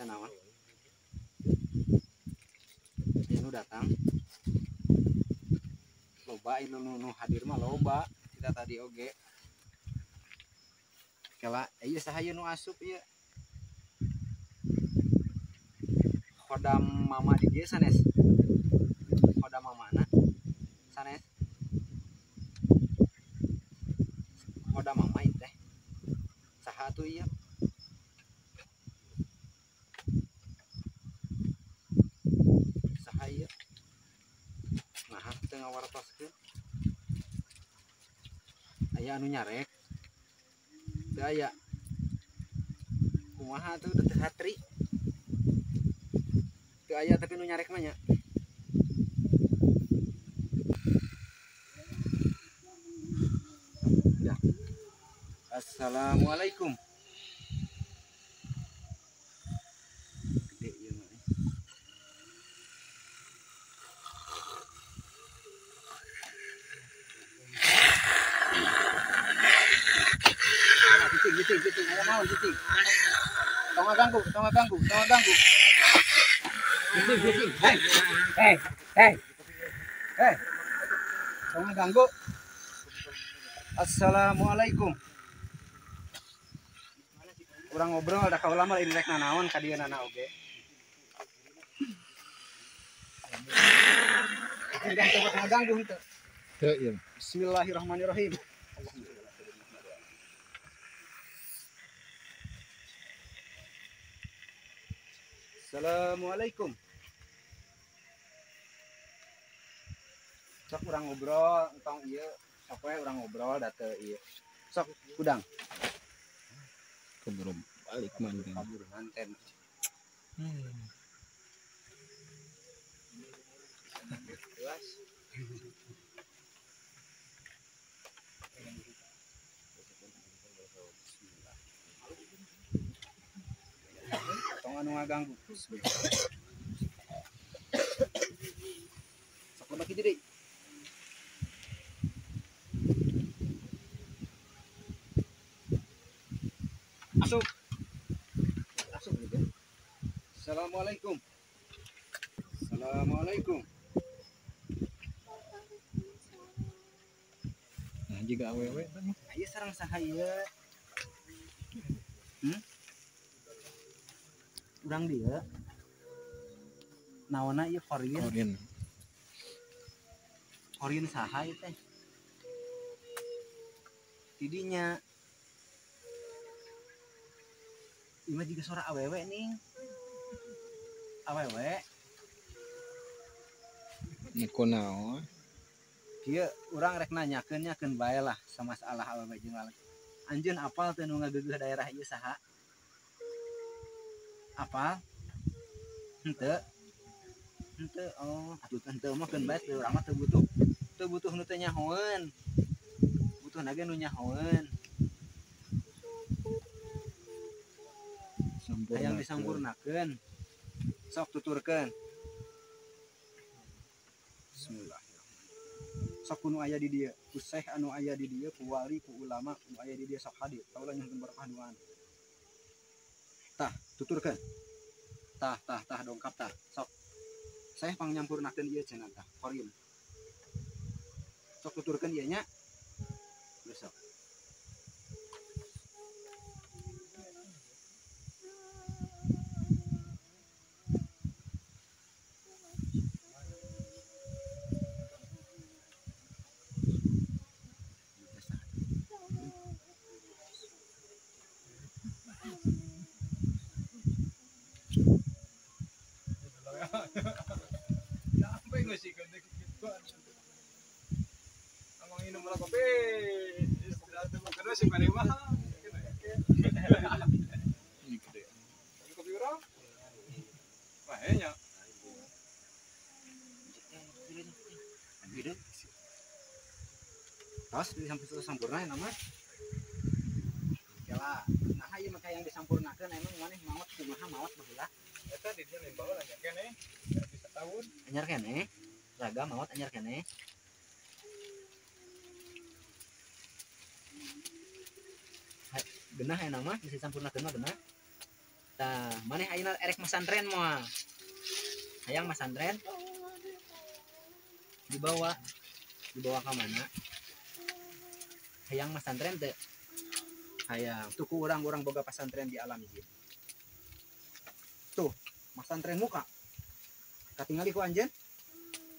ya naon aya nu datang loba nu hadir mah loba kita tadi oge kala ieu saha nu asup ieu kodam mama di dieu sanes kodam mamana sanes kodam mama ieu teh saha atuh ieu saha ieu nah teu ngawartoskeun aya anu nyarek teu aya kumaha tuh teu hatri teu aya tapi nu nyarek mah nya ya. Assalamualaikum gede ieu mah Jiting, aya naon jiting. Tong ganggu. Jiting. Hei. Tong ganggu. Assalamualaikum. Urang ngobrol da kaula mah lain rek nanaon ka dieu nana oge. Tidak coba ngaganggu henteu. Teu ieu. Bismillahirrahmanirrahim. Assalamualaikum. Sok urang ngobrol entong ieu, sok we urang ngobrol da teu ieu. Sok udang. Keburu balik manten. Kabur manten. Jelas. Tong anu ngaganggu. Sok lebaki deui. Masuk gitu. Assalamualaikum. Nah juga awewe teh. Ieu sareng saha ieu? Urang dieu. Naonna ieu Korean. Korean saha ieu teh? Tidinya ima juga suara awewe nih. Awewe. Niku naon? Kieu urang rek nanyakeun bae lah sama masalah awewe jeung lalaki. Anjeun apal teu nu ngageugeuh daerah ieu saha? Apal? Henteu. Oh, atuh henteu mah keun bae teu urang mah teu butuh nu teh nyahoeun. Butuhna ge nu nyahoeun. Hayang disampurnakeun. Sok tuturkeun. Bismillahirrahmanirrahim. Sok nu aya di dieu, ku syekh anu aya di dieu, ku wali, ku ulama nu aya di dieu sok hadir. Kaula nyuhun barokah duaan. Tah, tuturkeun. Tah dongkap tah. Sok. Syekh pangnyampurnakeun ieu cenah tah, Korean. Sok tuturkeun ieu nya. Besok. Tos disampurna nama. Kala nah ieu mah yang disampurnakeun emang maneh maot kumaha maot baheula. Eta di dieu lain baheula nya keneh. Bisa tahun. Anyar keneh. Raga maot anyar keneh. Genah ya nama bisa sampurnakeun mah genah. Tah, maneh ayeuna erek masantren moal. Hayang masantren dibawa ka mana? Hayang masantren teu? Hayang. Tuh ku urang boga pasantren di alam ieu. Tuh, masantren muka. Katingali ku anjeun?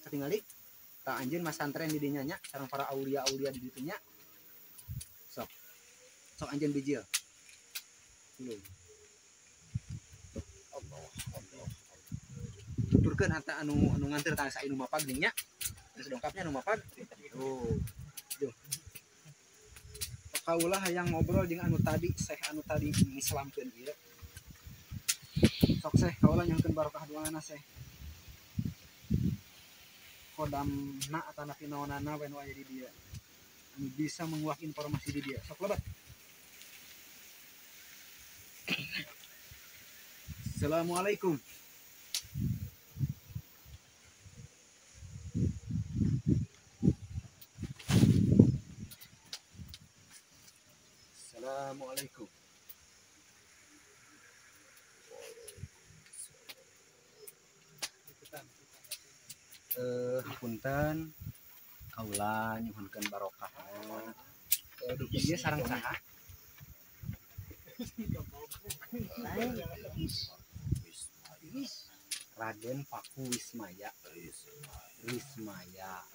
Katingali? Tah anjeun masantren di dinya nya sareng para aulia-aulia di ditu nya. Sok. Sok anjeun bijil. Tuh. Tuturkeun harta anu nganteur tah sainu mapag dinya. Terus dongkapnya anu mapag. Tuh. Tuh. Kaulah hayang ngobrol jeung anu tadi, Syekh anu tadi ngislamkeun ieu. Sok Syekh kaulah nyangkeun barokah doana Syekh. Kodamna atana pinaonana we nu aya di dieu. Anu bisa menguak informasi di dieu. Sok lebat. Assalamualaikum. Assalamualaikum. Hapunten kaula nyuhunkeun barokahna. Duh ieu sareng saha? Raden Paku Wismaya.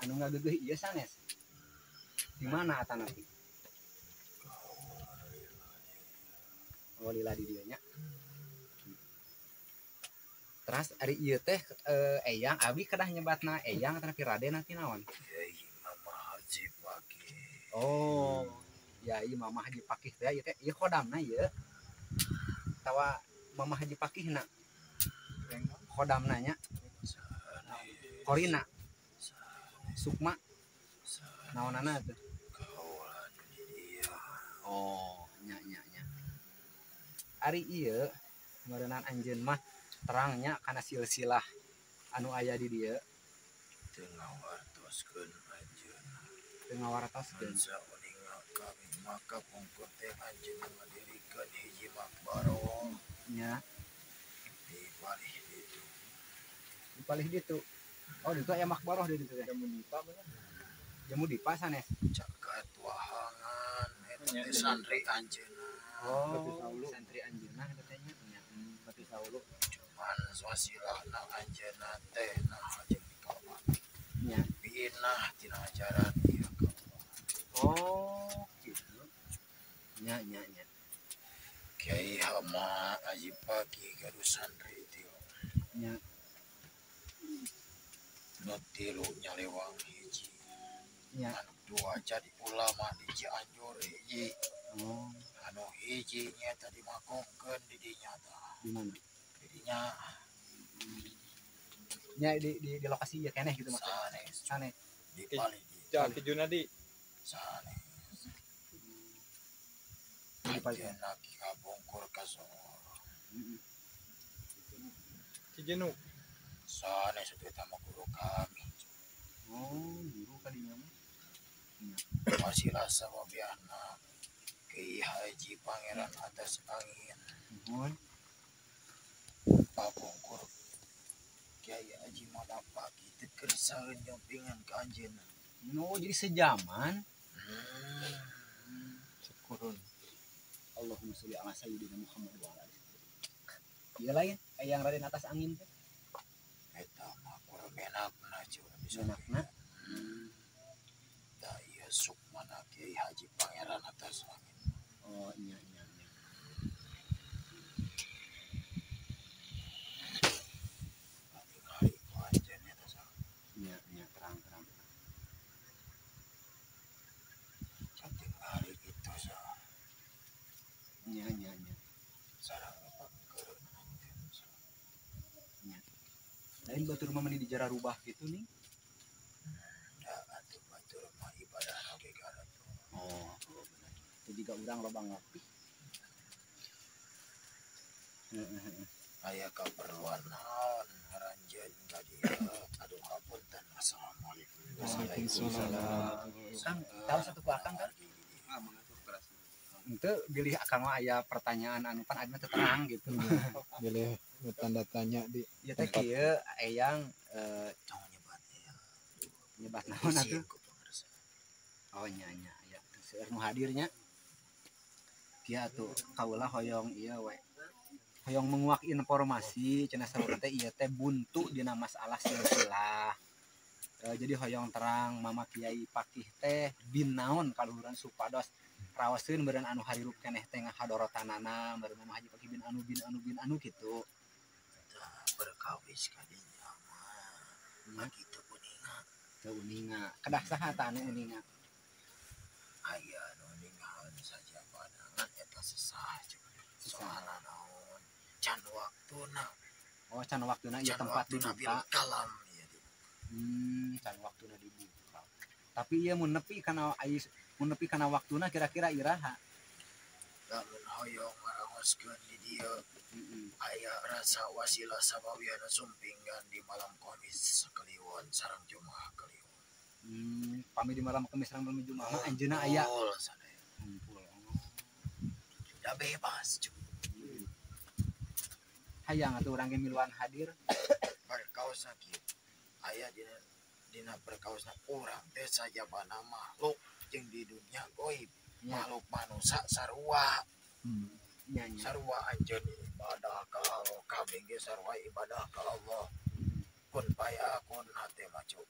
Anu ngageugeuh ieu sanes? Di mana atana teh? Oh lila di dieu nya. Terus ari ieu teh eyang abi kedah nyebatna eyang atau Raden nanti naon? Mama Haji Pagi. Oh, Yai Mama Haji Pakih teh ieu teh ieu khodamna ieu. Tawa Mama Haji Pakihna. Khodamna nya. Korina. Sukma. Naonana teh? Kaulan dia. Oh, nya. Ari ieu ngaranna anjeun mah terangnya kana silsilah anu aya di dieu Teu ngawartoskeun anjeunna. teu ngawartoskeun. Mansa uningal kami maka pungkur teh anjeunna ngadirikeun hiji makbaro Nya di palih ditu. di palih ditu. Oh, ditu aya makbaroh di ditu teh. Jamu dipa sanes. Cagat wahangan eta teh santri anjeunna. Oh, santri anjeunna eta teh nya. Batu saulu. Cuman swasilahna anjeunna teh nah jeung dikawan. Nya. Pinah tina ajaran ieu kawan. Oh, gitu. Nya. Kiai Hama Haji Pagi gaduh santri teu. Nya. Nu tilu nyalewang hiji. Nya. Anu dua jadi ulama di Cianjur hiji. Oh, Anu hiji nyata dimakongkeun di dinya tah. di mana? Di dinya Nya di lokasi ieu keneh gitu maksudnya. sanes Sanes. di palih di Cak ke Junadi. sanes. Di palih. Anjeunna ki kabungkur ka Soro. Si Jenu. Sanes itu eta mah guru kami. Oh, guru kadinya mah. Wasilah sawabiana Kiai Haji Pangeran Atas Angin. Nuhun. Pabungkur Kiai Haji Madapaki teu keur saeun nyompingan ka anjeunna. Oh, jadi sejaman. Syukurun. Allahumma sholli ala sayyidina Muhammad wa ala alihi. Ieu lain yang Raden Atas Angin teh. Eta mah kurbenakna cuma bisa Benakna. da ieu sukmana Kiai Haji Pangeran Atas Angin. Oh, iya. Hari ku anjeun eta sareng. Iya, terang. Cantik hari itu Iya. sareng pangkeureun anjeun. Lain batur mah mani di jara rubah gitu nih. Da atuh batur mah ibadah oge garep. Oh, benar. Itu juga urang loba ngopi. Aya kaperluan naon ngaranjeun ka dieu? Aduh hapunten. Assalamualaikum. Waalaikumsalam. Kang, tahu satu ku akang kan? mengatur keras. Ente pilih akang mah aya pertanyaan anu pan anu teu terang gitu. Boleh tanda tanya di Ieu teh kieu eyang Tong nyebat ya. nyebat naon atuh? Isin ku pengersa. Oh nya aya seueur nu hadirnya. Kia tuh kaula hoyong ieu we. Hoyong menguak informasi cenah saurang teh ieu teh buntu dina masalah silsilah. Jadi hoyong terang Mama Kiai Pakih teh bin naon kaluhuran supados raoskeun beureun anu harirup keneh teh ngahadorotanana beureun Mama Haji Pakih bin anu kitu. Tah berkawis kadinya mah. Kitu kuninga. Teu uninga. Kedah saha tah anu uninga? Aya nu ningahan saja pandangan eta sesah. Soalna naon? Can waktuna. Oh can waktuna ieu Can tempat waktuna bil dibuka. kalam ya. Can waktuna dibuka. Tapi ieu mun nepi kana mun nepi kana waktuna kira-kira iraha? Lamun hoyong ngaraoskeun di dieu aya rasa wasilah sabawiana sumpinggan di malam Kamis sakaliwon sareng Jumaah kaliwon. Pami di malam Kamis sareng malam Jumaah mah anjeunna aya Kumpul sadaya. kumpul. Da bebas cuy. Hayang atuh urang ge miluan hadir. Perkaosna kieu. Aya dina perkaosna urang teh sajabana makhluk jeung di dunia goib. Makhluk manusia sarua. Nya. Sarua anjeun ibadah ka Allah, kabeh ge sarua ibadah ka Allah. Kun payakun hate macu.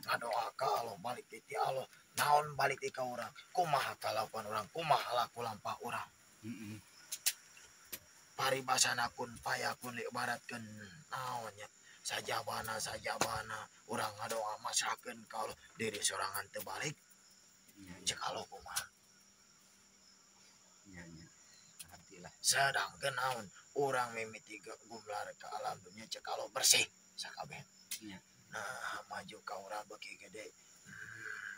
Ngadoa ka Allah balik ti Allah. Naon balik ti ka urang? Kumaha kalakuan urang? Kumaha laku lampah urang? Paribasana kun payakun ibaratkeun naon nya? Sajabana urang ngadoa masrakeun ka Allah diri sorangan teu balik. Cek Allah kumaha? Nya. Artilah. Sedangkan naon urang mimiti gumlar ke alam dunia cek kalau bersih sakabeh. Iya. Nah maju ka urang beuki gede.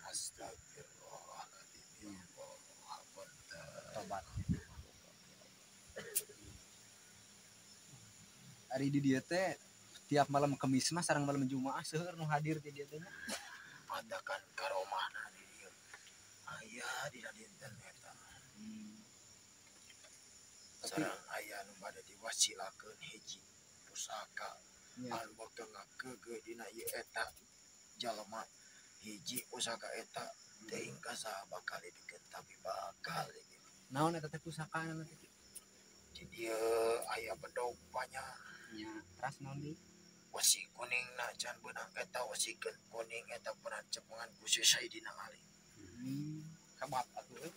Astagfirullahaladzim. Tobat. Ari di dieu teh tiap malam Kamis mah sareng malam Jumaah seueur nu hadir di dieu teh. Matakan karomahna di dieu. Aya dina dinten eta. Sareng aya nu bade diwasilakeun hiji pusaka anu bakal ngakeugeuh dina ieu eta jalema hiji pusaka eta teuing ka saha bakal dipikeun tapi bakal dipikeun. Naon eta teh pusakaana teh? Di dieu aya bedog banyak. Nya, teras naon deui? Wasi kuningna can beunang eta wasikeun kuning eta pernah cepengan ku si Sayyidina Ali. Kabat atuh.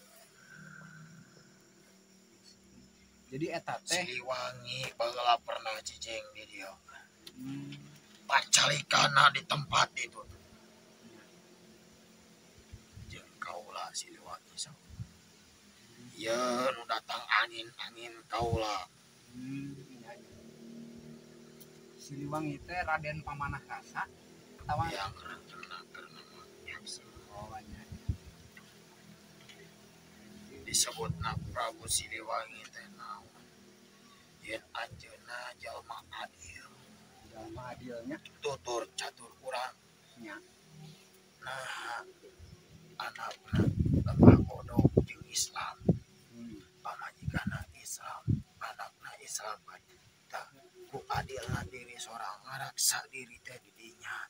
Jadi eta teh Siliwangi baheula pernah cicing di dieu. Pacalikana di tempat itu. Jeung kaula Siliwangi sang. Ieu nu datang angin kaula. Siliwangi teh Raden Pamanah Rasa atawa Yang kena nama yaksa. oh nya. Disebutna Prabu Siliwangi teh naon? Yen anjeunna jalma adil. Jalma adilnya Tutur catur urang. nya. Nah, anakna lemah kodok jeung Islam. Pamajikana Islam, anakna Islam kan. Tah, ku adilna diri sorang ngaraksa diri teh di dinya.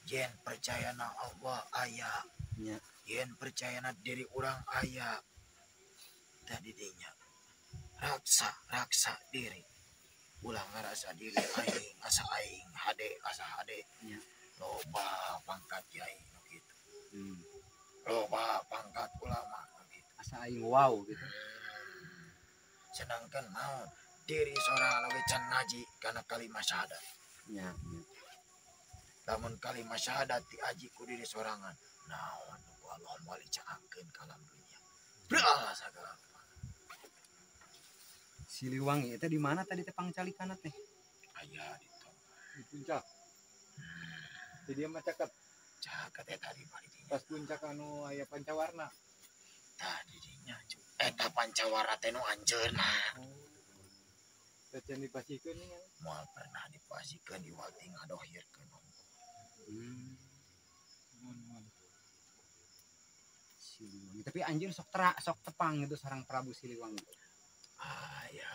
Yen percayana Allah aya, Nya. yen percayana diri urang aya. Teh di dinya. Raksa diri. Ulang ngarasa diri aing asa aing, hade asa hade. Nya. Loba pangkat kiai gitu. Loba pangkat ulama gitu. Asa aing wow gitu. Sedangkan mau diri seorang anu can ngaji karena kalimat syahadat. Nya. Lamun kalimat syahadat diaji ku diri sorangan. Naon ku Allah moal dicaangkeun ka alam dunia. Belah sagala. Siliwangi itu di mana tadi teh pangcalikana teh? Aya ditu. di puncak. Jadi dia mah cakep Caket eta di bari dinya. pas puncak anu aya pancawarna. Tah di dinya cu. Eta pancawarna teh nu anjeunna. Tecen dipasikeun nih. Moal pernah dipasikeun diwati ngadohirkeun. Siliwangi. Tapi anjeun sok tepang gitu sareng Prabu Siliwangi. Aya.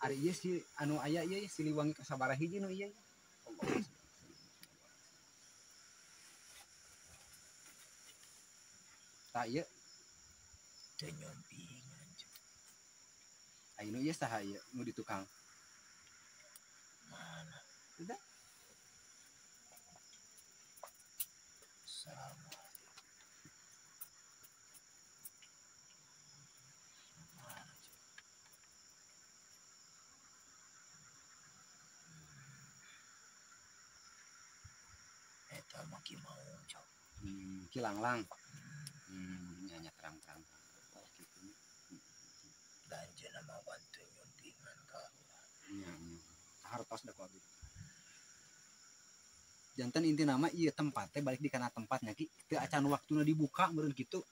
Ari ieu si anu aya ieu Siliwangi kasabaraha hiji nu ieu. Tah ieu Teu nyompingan. ayeuna ieu saha ieu nu di tukang. Mana? Udah. Sama. Mana? Eta mah ki mau cok. Kilanglang. Nyanya terang-terang. Oh gitu. Dan jenah mau bantu nyompingan ka. Nya. Hartos da ku abdi. Janten inti nama ieu tempat teh balik di kana tempatnya ki teu acan waktuna dibuka meureun kitu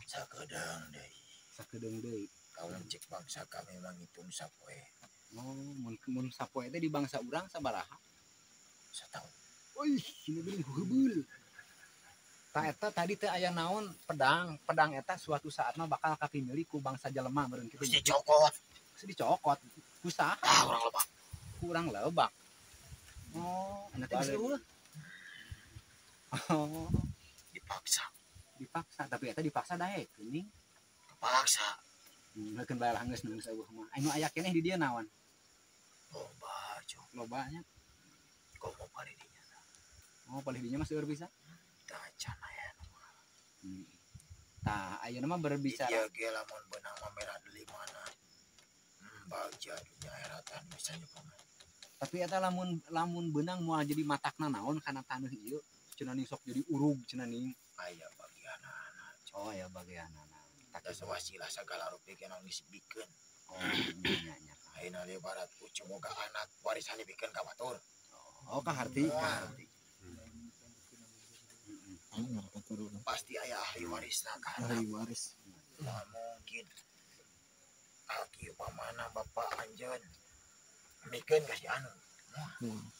Sakedeung deui. sakedeung deui. Kawan cek bangsa kami memang ngitung sapoe. Oh mun sapoe teh di bangsa urang sabaraha? Setahun. Wih, ini geuning heubeul. Tah eta tadi teh aya naon pedang eta suatu saat mah bakal kapimilih ku bangsa jelema meureun kitu. Terus dicokot. Geus dicokot. Ku saha? Orang lebak. Kurang lebak. Oh, nanti geus eueuh. Oh, Dipaksa. dipaksa tapi eta dipaksa daek geuning. Kepaksa. Meukeun bae lah geus geus eueuh mah. Anu aya keneh di dieu naon? Loba cok. Lobanya. Kau mau balik dinya. Oh, palih dinya masih berbisa. Tacan aya. Tah, ayeuna mah berbicara. Dia ge lamun beunang mah merah deuli mana. Bagja dunya heratan bisa nyoba. Tapi eta lamun beunang moal jadi matakna naon kana taneuh ieu. Cenah ning sok jadi urug cenah ning. Aya bagianana. Oh, ya bageanana. Da sawasilah sagala rupi kana ngisibikeun. Oh, nya nya. Ayeuna di barat pucuk boga anak warisan dibikeun ka batur. Oh, kaharti, kaharti. Pasti aya ahli warisna ka anak. Ahli waris. Nah, mungkin aki upamana bapak anjeun mikeun ka si anu.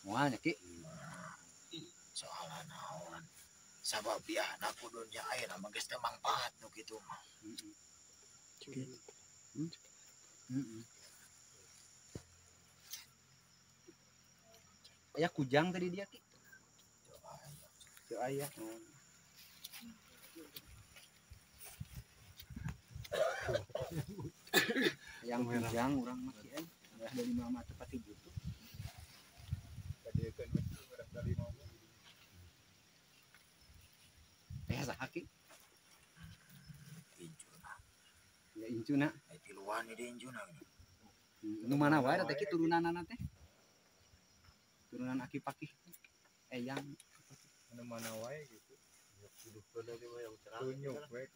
Moal nya ki. Soalna naon? Sabab biahna kudu nya ayeuna mah geus teu mangpaat nu kitu mah. Aya kujang tadi dia ki. Teu aya. Teu aya. Yang kujang urang mah ki aya. Dari mama tepat butuh. Kadiekeun urang dari mau. Saha ki? Injuna. Ya incuna. Ai tiluan di injuna. Nu mana wae teh ki turunanana teh? Turunan aki pakih. Eyang. Anu mana wae gitu. Hidup bener di yang cerah. Tunjuk we.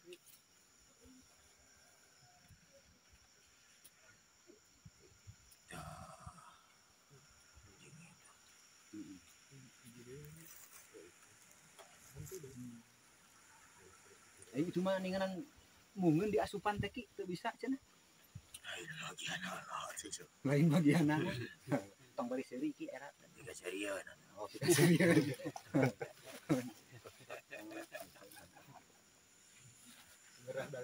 Itu mah ninganan mungkin di asupan teh ki teu bisa cenah. Lain bagianna sih. Lain bagianna. Tong bari seuri ki era. Tiga serian. Oh, kita serius.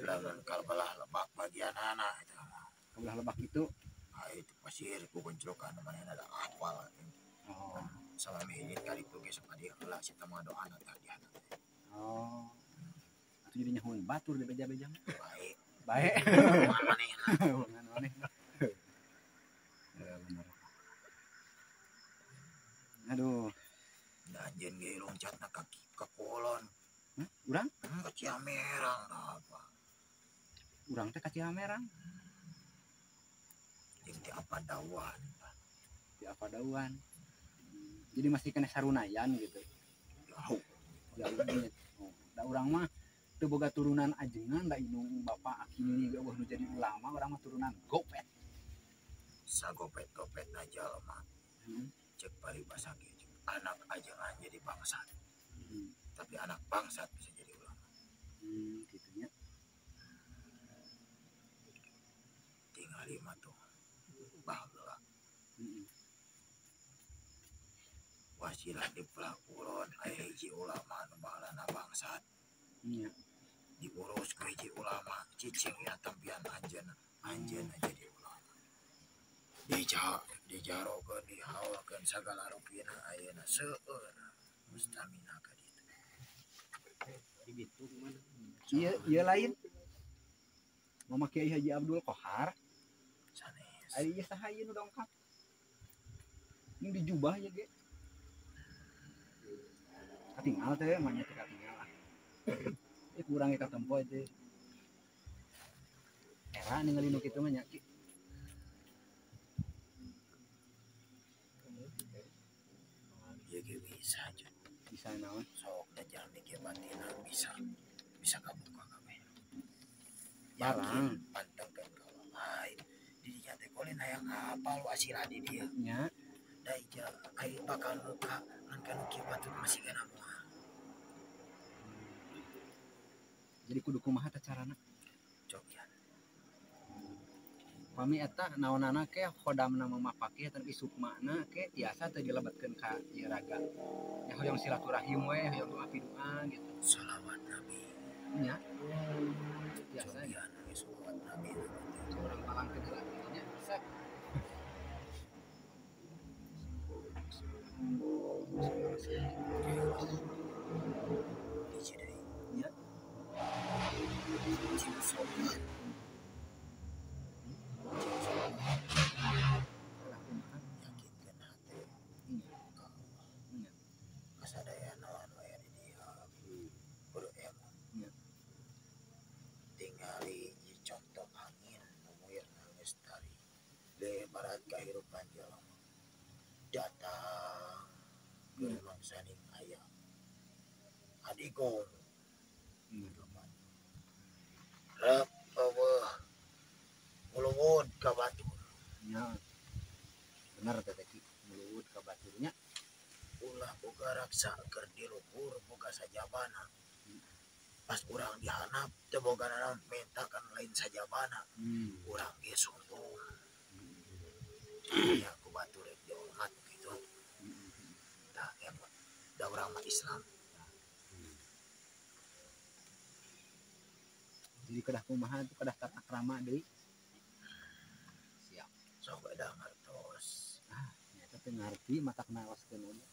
Lamun kalbelah lebak bagianana eta mah. Kabelah lebak itu. Itu pasir ku goncrokan manehna ada apal. Oh. Sama minit kali itu besok dia heula sia mah doana tadi. Oh. Itu jadinya hun batur di beja-beja. Baik. Baik. Manehna. Manehna. Ya bener. Aduh, Anjeun ge loncatna kaki ka kolon. urang? Ka Ciamerang apa. Urang teh ka Ciamerang. Jeung teh apa dawan. Di apa dauan. Jadi masih kena sarunayan gitu. Jauh. Jauh banget. Oh, da urang mah teu boga turunan ajengan da indung bapak akini ge eueuh nu jadi ulama urang mah turunan gopet. Sagopet-gopetna jalma. Cek paribasa ge anak ajengan jadi bangsat. Tapi anak bangsat bisa jadi ulama. Gitu nya. Tinggal 5 tuh. Baheula. Wasilah di pelakulon aya hiji ulama nu balana bangsat Nya. diurus ku hiji ulama cicing ya tampian anjeun jadi ulama dijarokeun dihaulkeun sagala rupina ayeuna seueur mustamina ka ditu Gitu gimana? Iya lain. Mama Kiai Haji Abdul Qahar. sanes Ari ieu saha ieu nu dongkap? Ini dijubah ya ge. Katinggal teh mah nya teh katinggal lah. Kurang ka tempo teh. Era ningali nu kitu mah nya ki. ieu ge bisa Jun. Bisa naon? Sok da jalmi ge batina bisa kabuka kabeh Barang. pantengkeun ka Allah lain di dinya teh kolin hayang apal wasilah di dieu Nya. da ija ai bakal muka ngan kanu kieu batur masih kana moal Jadi kudu kumaha teh carana? cobian Pami eta naonana ke khodamna mama pake tan isukmana ke biasa teh dilebatkeun ka ieu raga. Ya hoyong silaturahim we, hoyong doa pidoa gitu. salawat nabi Nya. Biasa cobian we salawat nabi orang palangkeun heula nya bisa. hiji deui Nya. cing sopan yakinkeun hate ka Allah Nya. kasadayana naon we di dieu kudu emo Nya. tingali ieu contoh angin nu muirna geus tari lebarat kahirupan jelema datang geuleuh saning aya adigong rep eueuh nguluwud ka batur Nya. Bener teh teh ki muluwud ka baturnya. ulah boga raksa keur diluhur boga sajabana pas urang dihanap teu boga naon mentakan lain sajabana urang ge sombong ya ku batur rek dihormat gitu tah emot da urang mah Islam Jadi kedah kumaha tuh kedah tata krama deui. Siap. sok beda ngartos Nya teh ngarti matak naoskeun oge.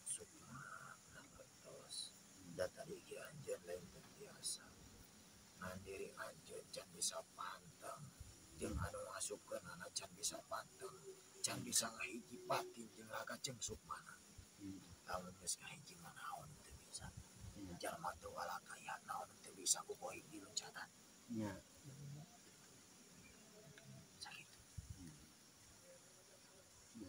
sukma ngartos da tadi ge anjeun lain teu biasa ngan diri anjeun can bisa panteng jeung anu ngasupkeunana can bisa panteng can bisa ngahiji patin jeung raga jeung sukmana lamun geus ngahiji mah naon teu bisa jalma teu walakaya naon teu bisa ku poin di loncatan Nya. sakitu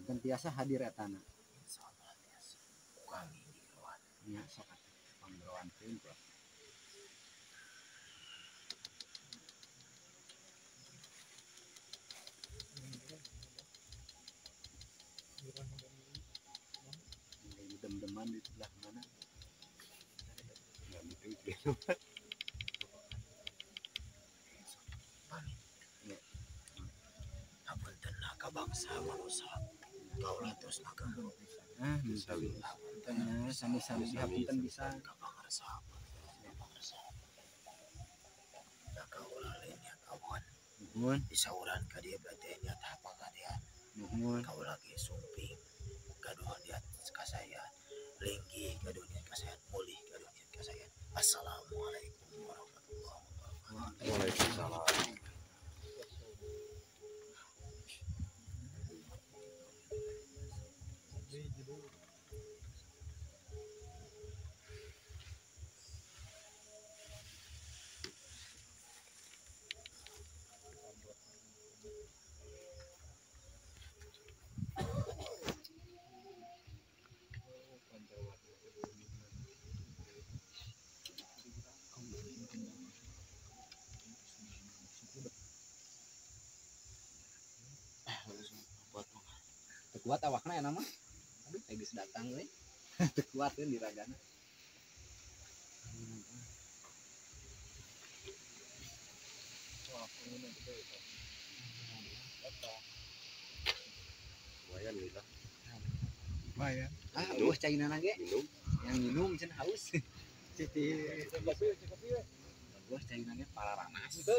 Dan tiasa hadir etana. insyaallah biasa kami di keluar Nya sok atuh panggerowankeun ku. Lagi dem-deman di sebelah mana? pamit Ya. hapunten ka bangsa manusia kaulah terus ngaganggu Ah, bisa. Tanya sami-sami dihapunten bisa. ka pangarsa da kaulah lain niat awon Nuhun, disauran ka dia berarti niat apa kadean nuhun. kaulah ge sumping gaduh niat kasayan linggi gaduh niat kasayan mulih gaduh niat kasayan assalamualaikum warahmatullahi wabarakatuh Waalaikumsalam. Kuat awakna ya nama. Aduh, geus datang we. Teu kuat kan di ragana. Lumayan. Wah caina nage yang minum cenah haus. Cici. Wah caina nage pararanas. Itu